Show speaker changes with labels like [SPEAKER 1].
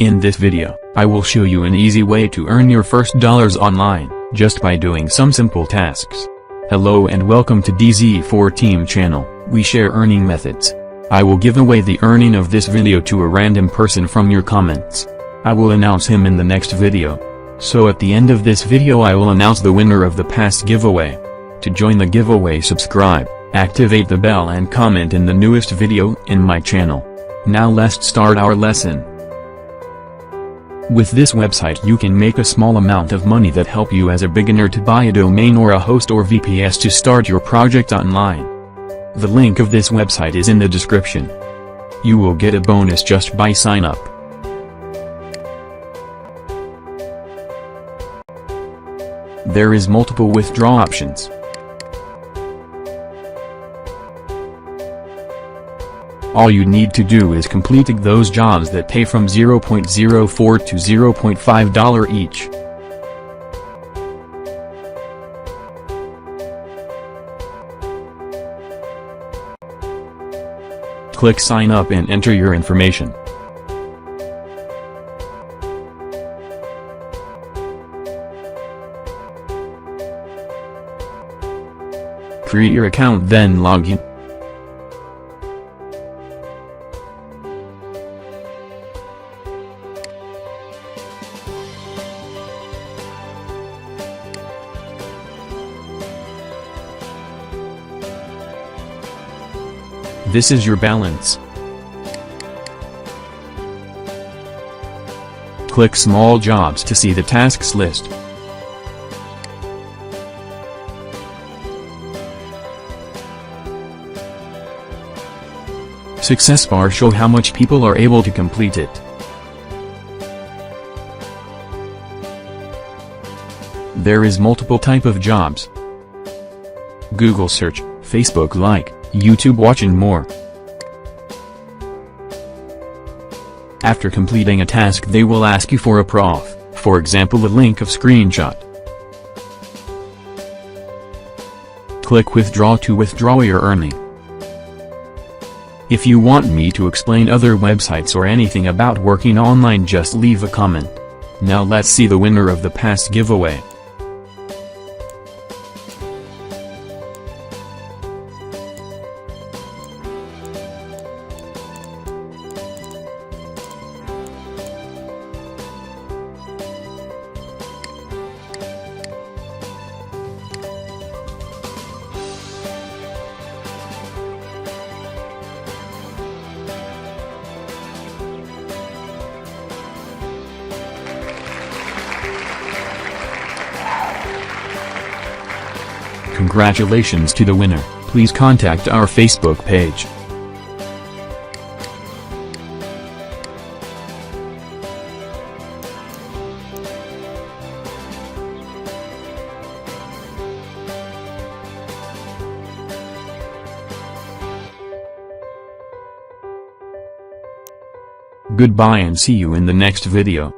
[SPEAKER 1] In this video, I will show you an easy way to earn your first dollars online, just by doing some simple tasks. Hello and welcome to DZ4 Team channel. We share earning methods. I will give away the earning of this video to a random person from your comments. I will announce him in the next video. So at the end of this video I will announce the winner of the past giveaway. To join the giveaway, subscribe, activate the bell and comment in the newest video in my channel. Now let's start our lesson. With this website you can make a small amount of money that help you as a beginner to buy a domain or a host or VPS to start your project online. The link of this website is in the description. You will get a bonus just by sign up. There is multiple withdraw options. All you need to do is complete those jobs that pay from $0.04 to $0.5 each. Click sign up and enter your information. Create your account, then log in. This is your balance. Click small jobs to see the tasks list. Success bar show how much people are able to complete it. There is multiple type of jobs. Google search, Facebook like, YouTube watch and more. After completing a task they will ask you for a proof, for example a link of screenshot. Click withdraw to withdraw your earning. If you want me to explain other websites or anything about working online, just leave a comment. Now let's see the winner of the past giveaway. Congratulations to the winner. Please contact our Facebook page. Goodbye and see you in the next video.